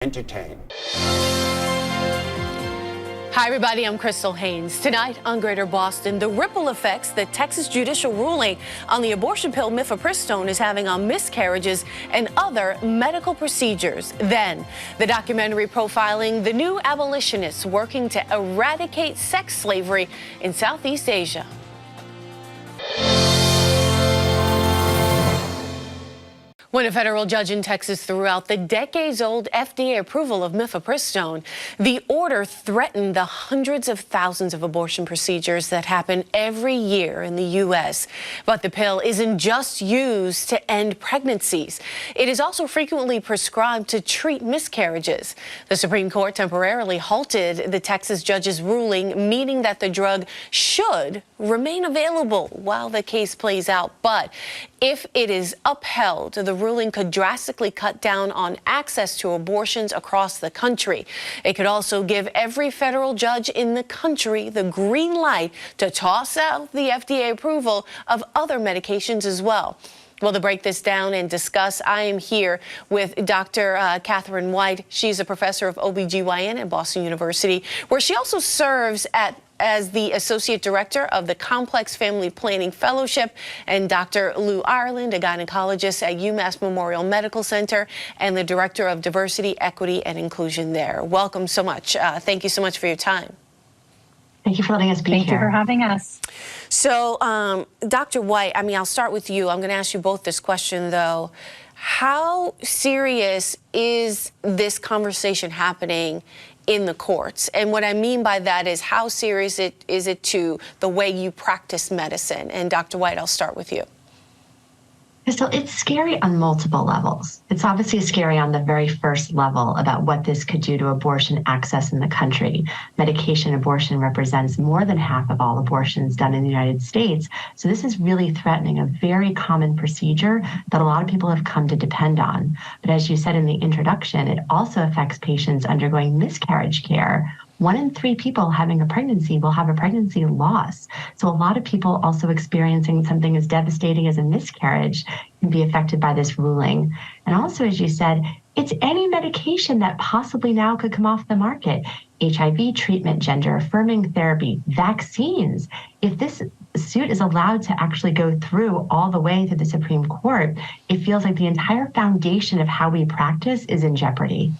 entertain. Hi, everybody. I'm Crystal Haynes. Tonight on Greater Boston, the ripple effects that Texas judicial ruling on the abortion pill Mifepristone is having on miscarriages and other medical procedures. Then, the documentary profiling the new abolitionists working to eradicate sex slavery in Southeast Asia. When a federal judge in Texas threw out the decades-old FDA approval of Mifepristone, the order threatened the hundreds of thousands of abortion procedures that happen every year in the U.S. But the pill isn't just used to end pregnancies. It is also frequently prescribed to treat miscarriages. The Supreme Court temporarily halted the Texas judge's ruling, meaning that the drug should remain available while the case plays out. But if it is upheld, the ruling could drastically cut down on access to abortions across the country. It could also give every federal judge in the country the green light to toss out the FDA approval of other medications as well. Well, to break this down and discuss, I am here with Dr. Katharine White. She's a professor of OBGYN at Boston University, where she also serves as the Associate Director of the Complex Family Planning Fellowship, and Dr. Luu Ireland, a gynecologist at UMass Memorial Medical Center and the Director of Diversity, Equity, and Inclusion there. Welcome so much. Thank you so much for your time. Thank you for letting us be here. Thank you for having us. So, Dr. White, I'll start with you. I'm going to ask you both this question, though. How serious is this conversation happening in the courts? And what I mean by that is, how serious is it to the way you practice medicine? And Dr. White, I'll start with you. Crystal, it's scary on multiple levels. It's obviously scary on the very first level about what this could do to abortion access in the country. Medication abortion represents more than half of all abortions done in the United States. So this is really threatening a very common procedure that a lot of people have come to depend on. But as you said in the introduction, it also affects patients undergoing miscarriage care. 1 in 3 people having a pregnancy will have a pregnancy loss. So a lot of people also experiencing something as devastating as a miscarriage can be affected by this ruling. And also, as you said, it's any medication that possibly now could come off the market. HIV treatment, gender-affirming therapy, vaccines. If this suit is allowed to actually go through all the way to the Supreme Court, it feels like the entire foundation of how we practice is in jeopardy.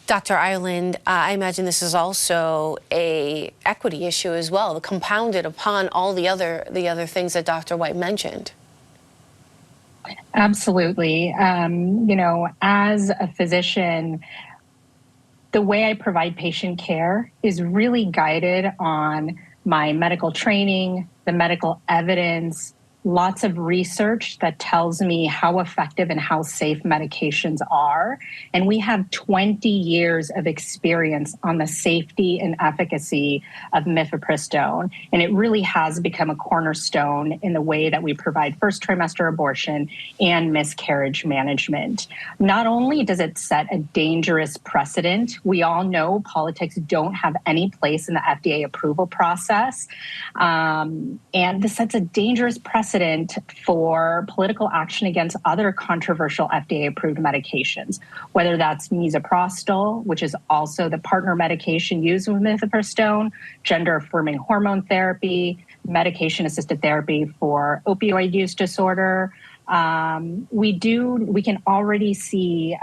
Dr. Ireland, I imagine this is also a equity issue as well, compounded upon all the other things that Dr. White mentioned. Absolutely. As a physician, the way I provide patient care is really guided on my medical training, the medical evidence, lots of research that tells me how effective and how safe medications are. And we have 20 years of experience on the safety and efficacy of Mifepristone. And it really has become a cornerstone in the way that we provide first trimester abortion and miscarriage management. Not only does it set a dangerous precedent, we all know politics don't have any place in the FDA approval process. And this sets a dangerous precedent for political action against other controversial FDA-approved medications, whether that's Mifepristone, which is also the partner medication used with Mifepristone, gender-affirming hormone therapy, medication-assisted therapy for opioid use disorder. We can already see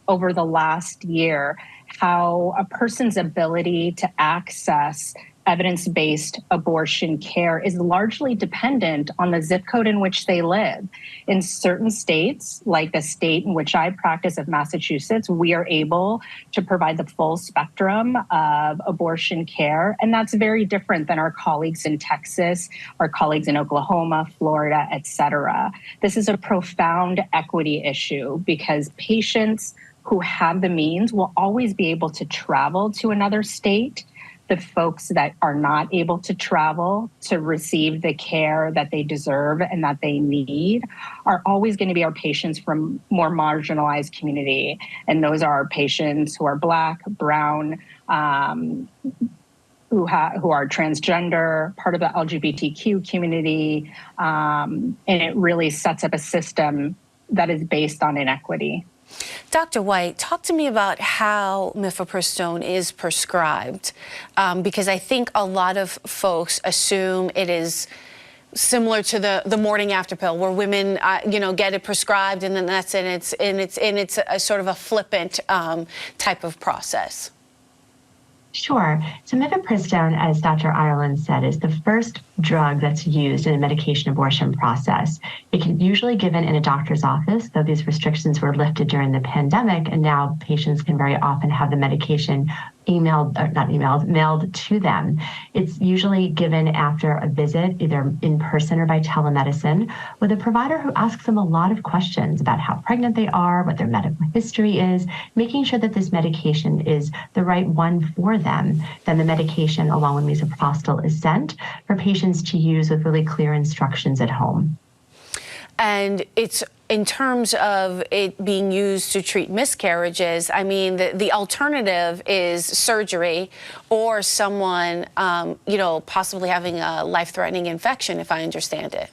over the last year how a person's ability to access evidence-based abortion care is largely dependent on the zip code in which they live. In certain states, like the state in which I practice of Massachusetts, we are able to provide the full spectrum of abortion care, and that's very different than our colleagues in Texas, our colleagues in Oklahoma, Florida, et cetera. This is a profound equity issue because patients who have the means will always be able to travel to another state. The folks that are not able to travel to receive the care that they deserve and that they need are always going to be our patients from more marginalized community. And those are our patients who are Black, brown, who are transgender, part of the LGBTQ community. And it really sets up a system that is based on inequity. Dr. White, talk to me about how Mifepristone is prescribed, because I think a lot of folks assume it is similar to the morning after pill, where women, get it prescribed and then that's it. It's a sort of a flippant type of process. Sure. So Mifepristone, as Dr. Ireland said, is the first drug that's used in a medication abortion process. It can usually given in a doctor's office, though these restrictions were lifted during the pandemic, and now patients can very often have the medication mailed to them. It's usually given after a visit, either in person or by telemedicine, with a provider who asks them a lot of questions about how pregnant they are, what their medical history is, making sure that this medication is the right one for them. Then the medication, along with misoprostol, is sent for patients to use with really clear instructions at home. And it's in terms of it being used to treat miscarriages, I mean, the alternative is surgery or someone, possibly having a life-threatening infection, if I understand it.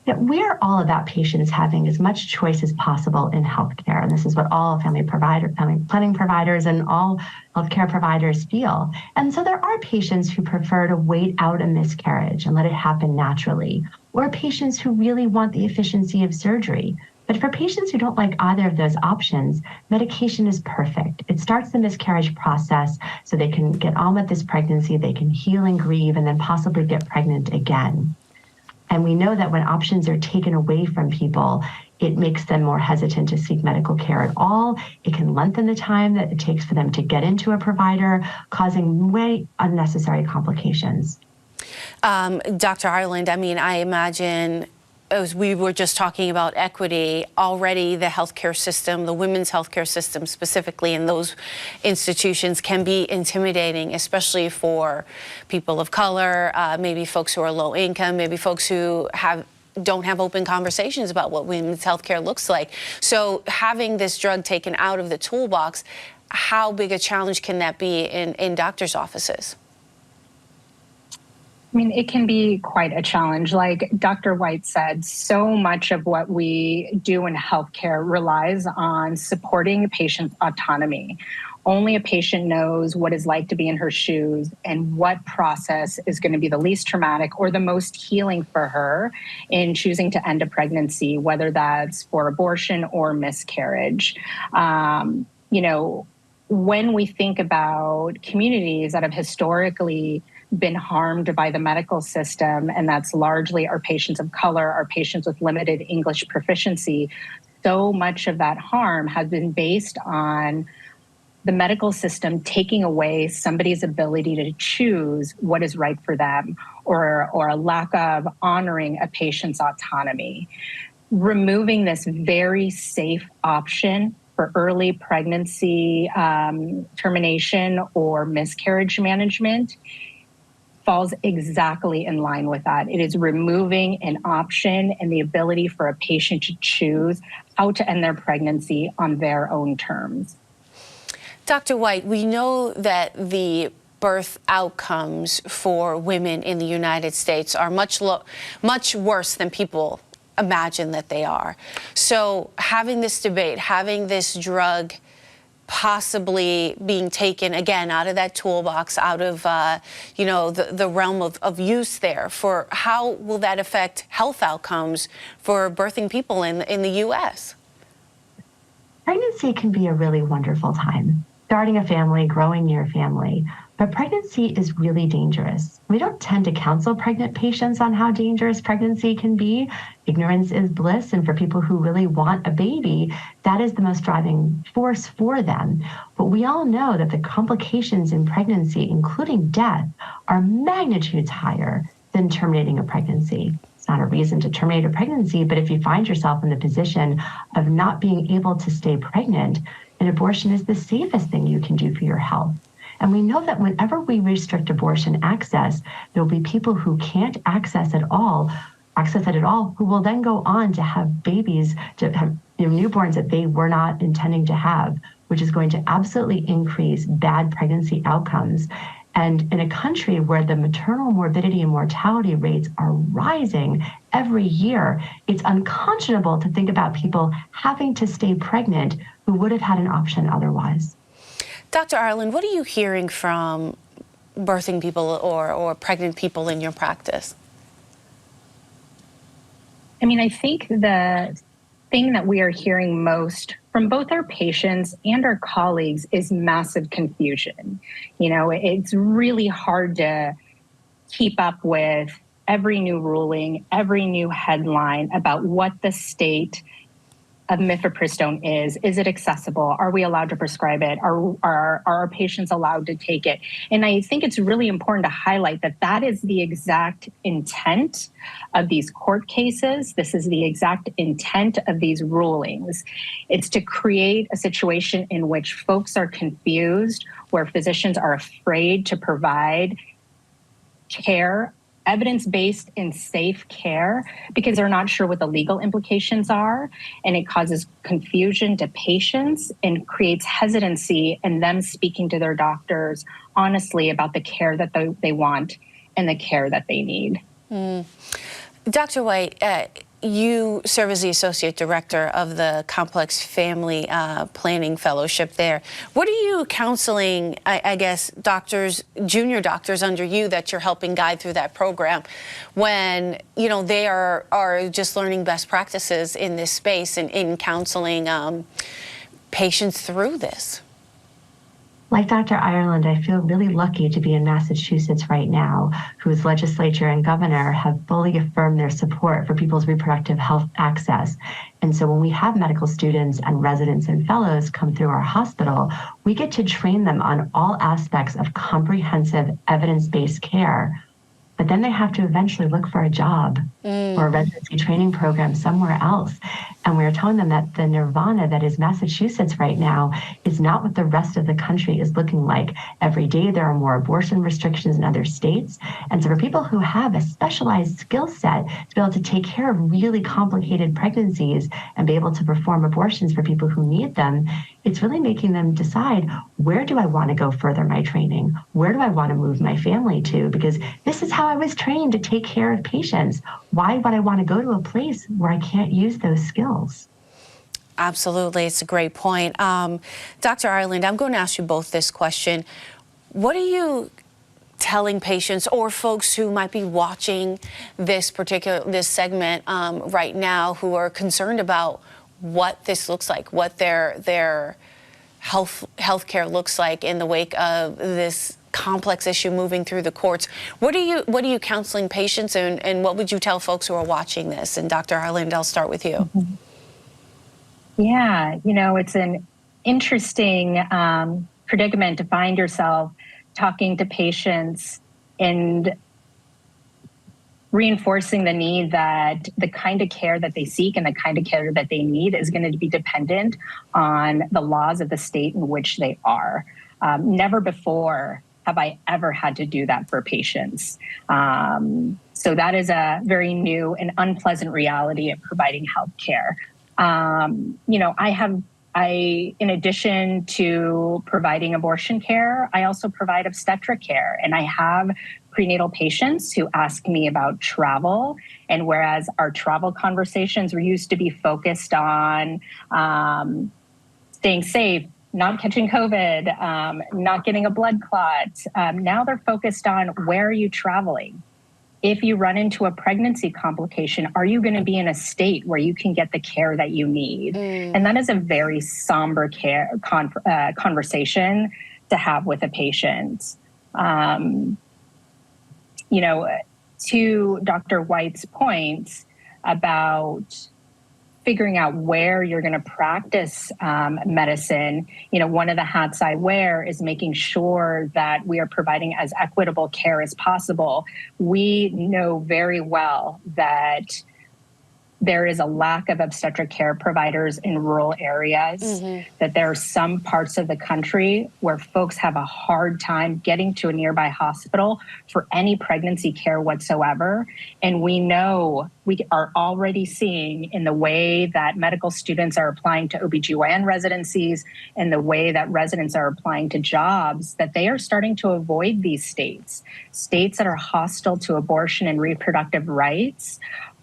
Yeah, we're all about patients having as much choice as possible in healthcare. And this is what all family planning providers and all healthcare providers feel. And so there are patients who prefer to wait out a miscarriage and let it happen naturally, or patients who really want the efficiency of surgery. But for patients who don't like either of those options, medication is perfect. It starts the miscarriage process so they can get on with this pregnancy, they can heal and grieve, and then possibly get pregnant again. And we know that when options are taken away from people, it makes them more hesitant to seek medical care at all. It can lengthen the time that it takes for them to get into a provider, causing way unnecessary complications. Dr. Ireland, I mean, I imagine, as we were just talking about equity, already the healthcare system, the women's healthcare system specifically in those institutions can be intimidating, especially for people of color, maybe folks who are low income, maybe folks who don't have open conversations about what women's healthcare looks like. So having this drug taken out of the toolbox, how big a challenge can that be in doctors' offices? I mean, it can be quite a challenge. Like Dr. White said, so much of what we do in healthcare relies on supporting a patient's autonomy. Only a patient knows what it's like to be in her shoes and what process is going to be the least traumatic or the most healing for her in choosing to end a pregnancy, whether that's for abortion or miscarriage. When we think about communities that have historically been harmed by the medical system, and that's largely our patients of color, our patients with limited English proficiency, so much of that harm has been based on the medical system taking away somebody's ability to choose what is right for them, or a lack of honoring a patient's autonomy. Removing this very safe option for early pregnancy termination or miscarriage management falls exactly in line with that. It is removing an option and the ability for a patient to choose how to end their pregnancy on their own terms. Dr. White, we know that the birth outcomes for women in the United States are much worse than people imagine that they are. So having this debate, having this drug possibly being taken again out of that toolbox, out of the realm of use there, for how will that affect health outcomes for birthing people in the U.S.? Pregnancy can be a really wonderful time. Starting a family, growing your family. But pregnancy is really dangerous. We don't tend to counsel pregnant patients on how dangerous pregnancy can be. Ignorance is bliss, and for people who really want a baby, that is the most driving force for them. But we all know that the complications in pregnancy, including death, are magnitudes higher than terminating a pregnancy. It's not a reason to terminate a pregnancy, but if you find yourself in the position of not being able to stay pregnant, an abortion is the safest thing you can do for your health. And we know that whenever we restrict abortion access, there will be people who can't access it at all, who will then go on to have babies, to have newborns that they were not intending to have, which is going to absolutely increase bad pregnancy outcomes. And in a country where the maternal morbidity and mortality rates are rising every year, it's unconscionable to think about people having to stay pregnant who would have had an option otherwise. Dr. Ireland, what are you hearing from birthing people or pregnant people in your practice? I mean, I think the thing that we are hearing most from both our patients and our colleagues is massive confusion. You know, it's really hard to keep up with every new ruling, every new headline about what the state of Mifepristone is. Is it accessible? Are we allowed to prescribe it? Are our patients allowed to take it? And I think it's really important to highlight that that is the exact intent of these court cases. This is the exact intent of these rulings. It's to create a situation in which folks are confused, where physicians are afraid to provide care, evidence-based and safe care, because they're not sure what the legal implications are, and it causes confusion to patients and creates hesitancy in them speaking to their doctors honestly about the care that they want and the care that they need. Dr. White, you serve as the Associate Director of the Complex Family Planning Fellowship there. What are you counseling, I guess, doctors, junior doctors under you that you're helping guide through that program when, you know, they are just learning best practices in this space and in counseling patients through this? Like Dr. Ireland, I feel really lucky to be in Massachusetts right now, whose legislature and governor have fully affirmed their support for people's reproductive health access. And so when we have medical students and residents and fellows come through our hospital, we get to train them on all aspects of comprehensive evidence-based care. But then they have to eventually look for a job or a residency training program somewhere else. And we're telling them that the nirvana that is Massachusetts right now is not what the rest of the country is looking like. Every day there are more abortion restrictions in other states. And so for people who have a specialized skill set to be able to take care of really complicated pregnancies and be able to perform abortions for people who need them, it's really making them decide, where do I want to go further my training? Where do I want to move my family to? Because this is how I was trained to take care of patients. Why would I want to go to a place where I can't use those skills? Absolutely. It's a great point. Dr. Ireland, I'm going to ask you both this question. What are you telling patients or folks who might be watching this segment right now who are concerned about what this looks like, what their health care looks like in the wake of this complex issue moving through the courts? What are you counseling patients, and what would you tell folks who are watching this? And Dr. Ireland, I'll start with you. Yeah, you know, it's an interesting predicament to find yourself talking to patients and reinforcing the need that the kind of care that they seek and the kind of care that they need is going to be dependent on the laws of the state in which they are. Never before have I ever had to do that for patients. So that is a very new and unpleasant reality of providing health care. You know, in addition to providing abortion care, I also provide obstetric care, and I have prenatal patients who ask me about travel. And whereas our travel conversations were used to be focused on staying safe, not catching COVID, not getting a blood clot, now they're focused on, where are you traveling? If you run into a pregnancy complication, are you going to be in a state where you can get the care that you need? And that is a very somber conversation to have with a patient. You know, to Dr. White's point about figuring out where you're going to practice medicine, you know, one of the hats I wear is making sure that we are providing as equitable care as possible. We know very well that there is a lack of obstetric care providers in rural areas, that there are some parts of the country where folks have a hard time getting to a nearby hospital for any pregnancy care whatsoever. And we know we are already seeing in the way that medical students are applying to OBGYN residencies and the way that residents are applying to jobs, that they are starting to avoid these states. States that are hostile to abortion and reproductive rights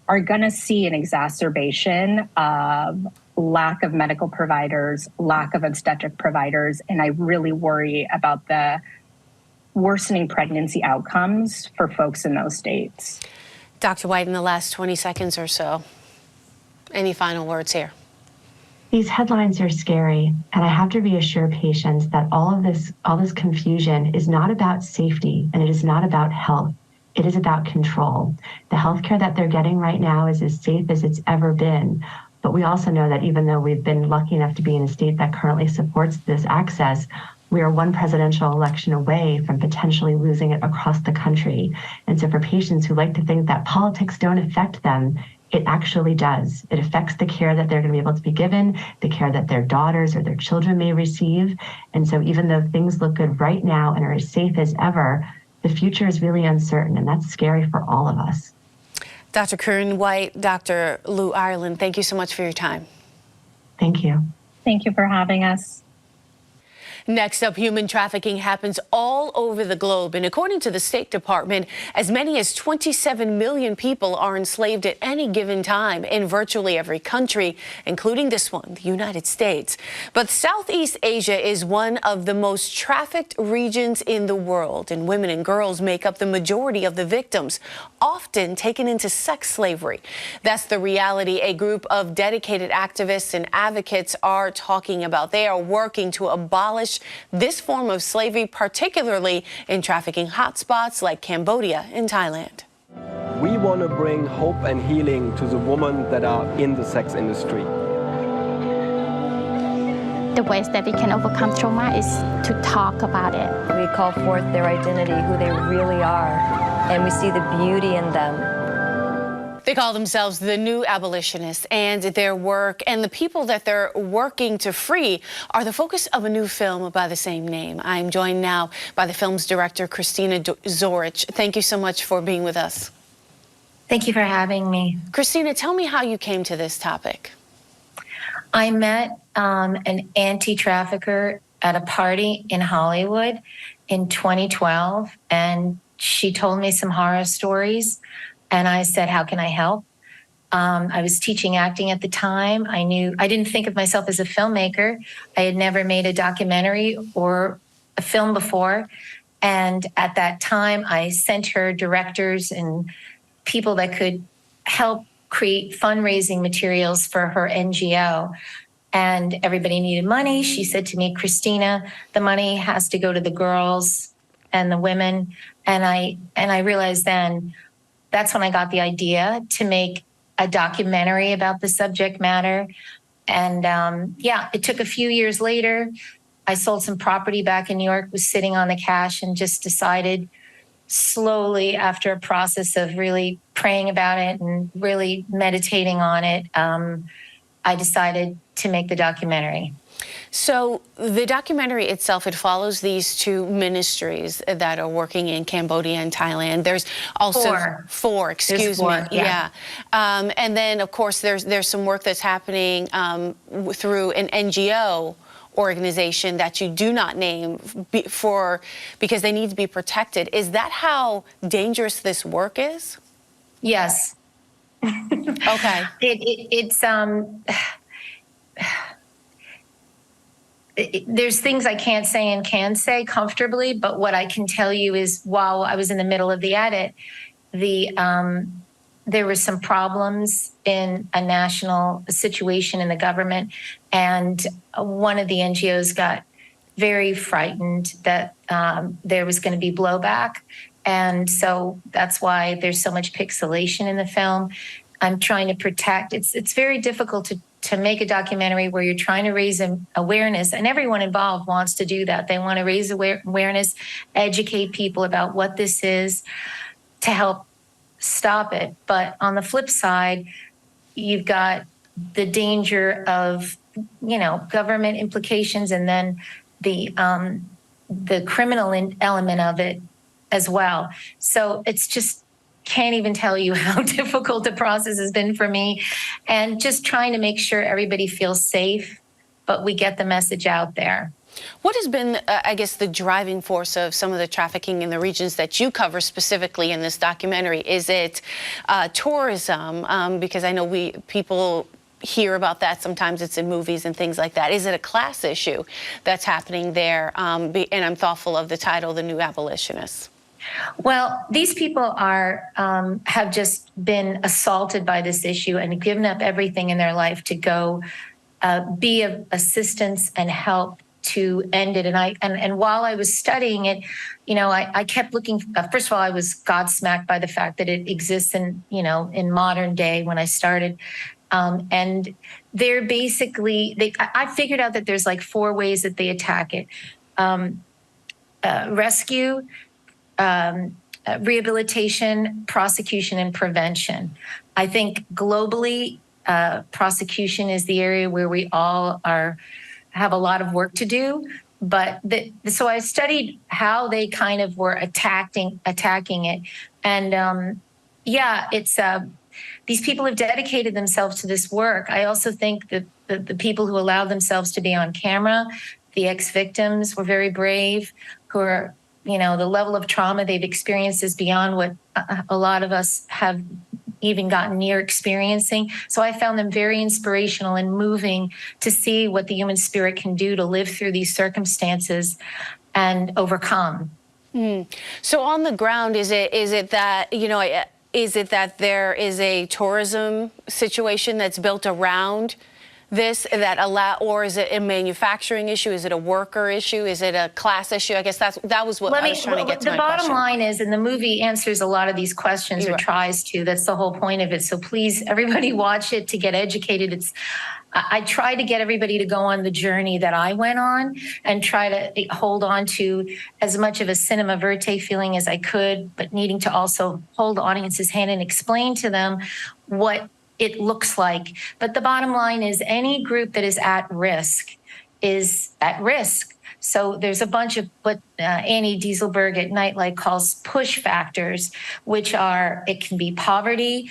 are going to see an exacerbation of lack of medical providers, lack of obstetric providers, and I really worry about the worsening pregnancy outcomes for folks in those states. Dr. White, in the last 20 seconds or so, any final words here? These headlines are scary, and I have to reassure patients that all this confusion is not about safety, and it is not about health. It is about control. The healthcare that they're getting right now is as safe as it's ever been. But we also know that even though we've been lucky enough to be in a state that currently supports this access, we are one presidential election away from potentially losing it across the country. And so for patients who like to think that politics don't affect them, it actually does. It affects the care that they're going to be able to be given, the care that their daughters or their children may receive. And so even though things look good right now and are as safe as ever, the future is really uncertain, and that's scary for all of us. Dr. Katharine White, Dr. Luu Ireland, thank you so much for your time. Thank you. Thank you for having us. Next up, human trafficking happens all over the globe. And according to the State Department, as many as 27 million people are enslaved at any given time in virtually every country, including this one, the United States. But Southeast Asia is one of the most trafficked regions in the world, and women and girls make up the majority of the victims, often taken into sex slavery. That's the reality a group of dedicated activists and advocates are talking about. They are working to abolish this form of slavery, particularly in trafficking hotspots like Cambodia and Thailand. We want to bring hope and healing to the women that are in the sex industry. The ways that they can overcome trauma is to talk about it. We call forth their identity, who they really are, and we see the beauty in them. They call themselves the New Abolitionists, and their work and the people that they're working to free are the focus of a new film by the same name. I'm joined now by the film's director, Christina Zorich. Thank you so much for being with us. Thank you for having me. Christina, tell me how you came to this topic. I met an anti-trafficker at a party in Hollywood in 2012, and she told me some horror stories. And I said, how can I help? I was teaching acting at the time. I didn't think of myself as a filmmaker. I had never made a documentary or a film before. And at that time, I sent her directors and people that could help create fundraising materials for her NGO. And everybody needed money. She said to me, Christina, the money has to go to the girls and the women. And I realized then, that's when I got the idea to make a documentary about the subject matter. And it took a few years later. I sold some property back in New York, was sitting on the cash, and just decided slowly, after a process of really praying about it and really meditating on it, I decided to make the documentary. So the documentary itself, it follows these two ministries that are working in Cambodia and Thailand. There's also four, excuse me. Yeah. And then, of course, there's some work that's happening through an NGO organization that you do not name because they need to be protected. Is that how dangerous this work is? Yes. Okay. There's things I can't say and can say comfortably, but what I can tell you is while I was in the middle of the edit, there were some problems in a national situation in the government, and one of the NGOs got very frightened that there was going to be blowback. And so that's why there's so much pixelation in the film. I'm trying to protect. It's very difficult to make a documentary where you're trying to raise awareness, and everyone involved wants to do that. They want to raise awareness, educate people about what this is to help stop it. But on the flip side, you've got the danger of, government implications, and then the criminal element of it as well. So it's just, can't even tell you how difficult the process has been for me, and just trying to make sure everybody feels safe, but we get the message out there. What has been, I guess, the driving force of some of the trafficking in the regions that you cover specifically in this documentary? Is it tourism? Because I know people hear about that. Sometimes it's in movies and things like that. Is it a class issue that's happening there? And I'm thoughtful of the title, The New Abolitionists. Well, these people have just been assaulted by this issue and given up everything in their life to go be of assistance and help to end it. And while I was studying it, I kept looking. First of all, I was godsmacked by the fact that it exists in modern day when I started. And they're basically, I figured out that there's like 4 ways that they attack it: rescue, rehabilitation, prosecution, and prevention. I think globally, prosecution is the area where we all have a lot of work to do. But so I studied how they kind of were attacking it, and it's these people have dedicated themselves to this work. I also think that the people who allowed themselves to be on camera, the ex-victims, were very brave. Who are, the level of trauma they've experienced is beyond what a lot of us have even gotten near experiencing. So I found them very inspirational and moving to see what the human spirit can do to live through these circumstances and overcome. So on the ground, is it that there is a tourism situation that's built around this or is it a manufacturing issue? Is it a worker issue? Is it a class issue? I guess that was what I was trying to get to. The bottom line is, and the movie answers a lot of these questions, or tries to. That's the whole point of it. So please, everybody, watch it to get educated. I try to get everybody to go on the journey that I went on and try to hold on to as much of a cinema verite feeling as I could, but needing to also hold the audience's hand and explain to them what it looks like. But the bottom line is, any group that is at risk is at risk. So there's a bunch of what Annie Dieselberg at Nightlight calls push factors, which are, it can be poverty.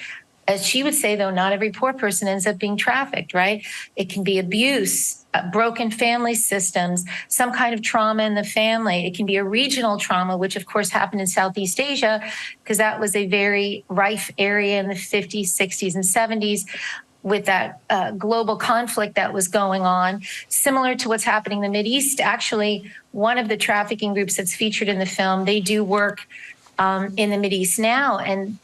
As she would say, though, not every poor person ends up being trafficked, right? It can be abuse, broken family systems, some kind of trauma in the family. It can be a regional trauma, which of course happened in Southeast Asia, because that was a very rife area in the 50s, 60s, and 70s with that global conflict that was going on, similar to what's happening in the Mideast. Actually, one of the trafficking groups that's featured in the film, they do work in the Mideast now. And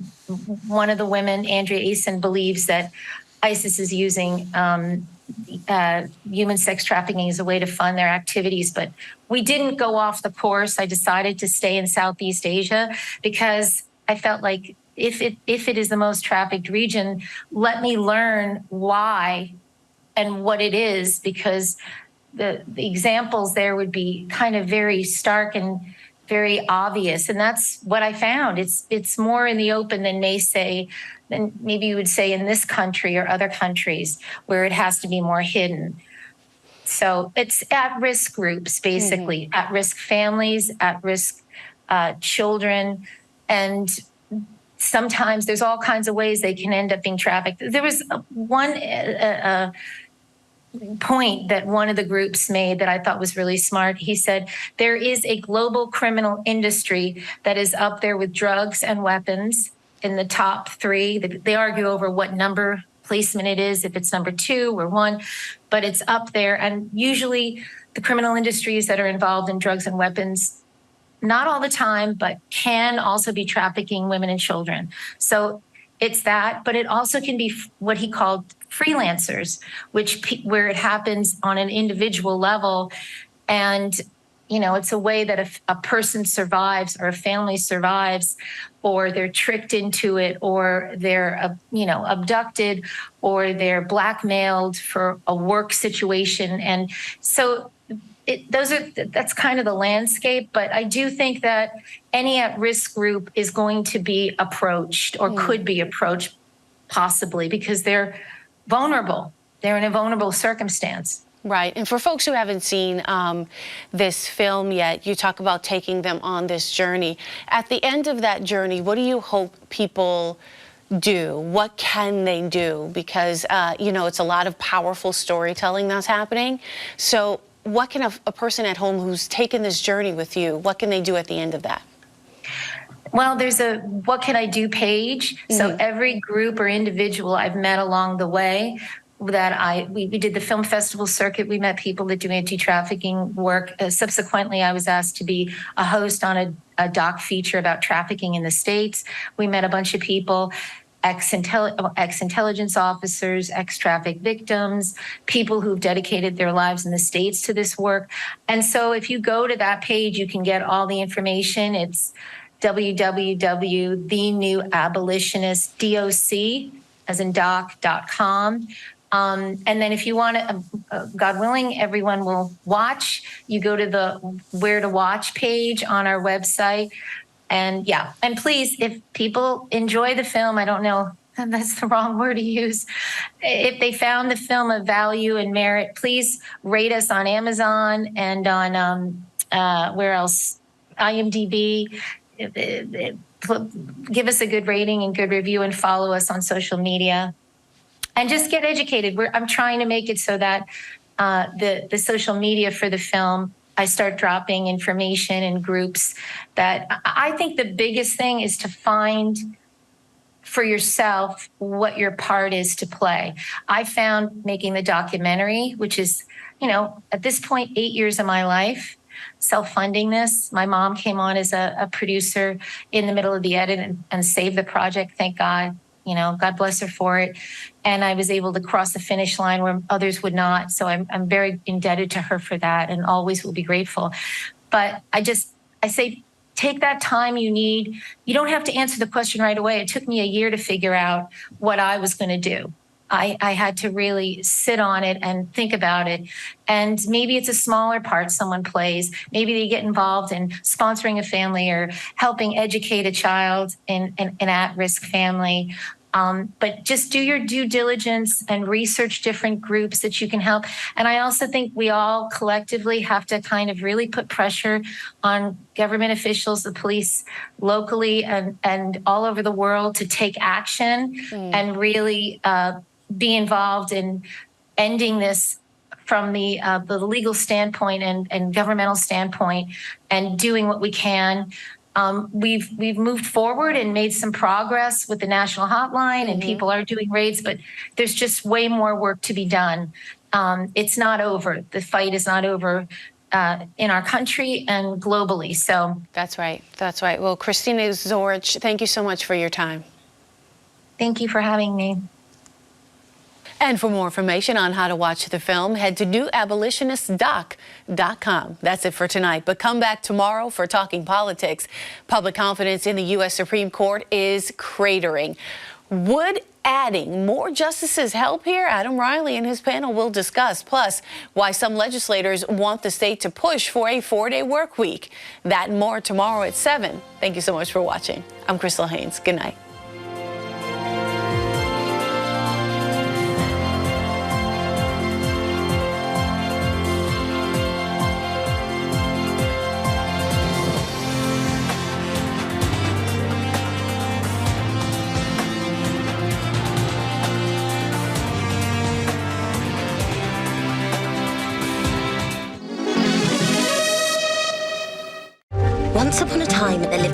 one of the women, Andrea Asen, believes that ISIS is using human sex trafficking as a way to fund their activities. But we didn't go off the course. I decided to stay in Southeast Asia because I felt like if it is the most trafficked region, let me learn why and what it is, because the examples there would be kind of very stark and very obvious. And that's what I found. It's more in the open than maybe you would say in this country or other countries where it has to be more hidden. So it's at-risk groups, basically, at-risk families, at-risk children. And sometimes there's all kinds of ways they can end up being trafficked. There was one point that one of the groups made that I thought was really smart. He said, there is a global criminal industry that is up there with drugs and weapons in the top 3. They argue over what number placement it is, if it's number 2 or 1, but it's up there. And usually the criminal industries that are involved in drugs and weapons, not all the time, but can also be trafficking women and children. So it's that, but it also can be what he called freelancers, where it happens on an individual level. And, it's a way that a person survives, or a family survives, or they're tricked into it, or they're, abducted, or they're blackmailed for a work situation. And so that's kind of the landscape. But I do think that any at-risk group is going to be approached, or could be approached, possibly, because they're vulnerable. They're in a vulnerable circumstance. Right. And for folks who haven't seen this film yet, you talk about taking them on this journey. At the end of that journey, what do you hope people do? What can they do? Because, you know, it's a lot of powerful storytelling that's happening. So what can a person at home who's taken this journey with you, what can they do at the end of that? Well, there's a What Can I Do page. So every group or individual I've met along the way that we did the film festival circuit. We met people that do anti-trafficking work. Subsequently, I was asked to be a host on a doc feature about trafficking in the States. We met a bunch of people, ex-intelligence officers, ex-traffic victims, people who've dedicated their lives in the States to this work. And so if you go to that page, you can get all the information. It's www.thenewabolitionist.doc, as in doc.com. And then if you want to, God willing, everyone will watch. You go to the Where to Watch page on our website. And yeah, and please, if people enjoy the film, I don't know, that's the wrong word to use. If they found the film of value and merit, please rate us on Amazon and on, where else? IMDb. Give us a good rating and good review and follow us on social media. And just get educated. I'm trying to make it so that the social media for the film, I start dropping information in groups that I think the biggest thing is to find for yourself what your part is to play. I found making the documentary, which is, you know, at this point, 8 years of my life, self-funding this. My mom came on as a producer in the middle of the edit and saved the project. Thank God. You know, God bless her for it. And I was able to cross the finish line where others would not. So I'm very indebted to her for that and always will be grateful. But I say, take that time you need. You don't have to answer the question right away. It took me a year to figure out what I was going to do. I had to really sit on it and think about it. And maybe it's a smaller part someone plays. Maybe they get involved in sponsoring a family or helping educate a child in an at-risk family. But just do your due diligence and research different groups that you can help. And I also think we all collectively have to kind of really put pressure on government officials, the police locally and all over the world to take action and really be involved in ending this from the legal standpoint and governmental standpoint and doing what we can. We've moved forward and made some progress with the national hotline and people are doing raids, but there's just way more work to be done. It's not over. The fight is not over in our country and globally. So that's right. That's right. Well, Christina Zorich, thank you so much for your time. Thank you for having me. And for more information on how to watch the film, head to newabolitionistdoc.com. That's it for tonight. But come back tomorrow for Talking Politics. Public confidence in the U.S. Supreme Court is cratering. Would adding more justices help here? Adam Riley and his panel will discuss. Plus, why some legislators want the state to push for a 4-day work week. That and more tomorrow at 7. Thank you so much for watching. I'm Crystal Haynes. Good night. Once upon a time, there lived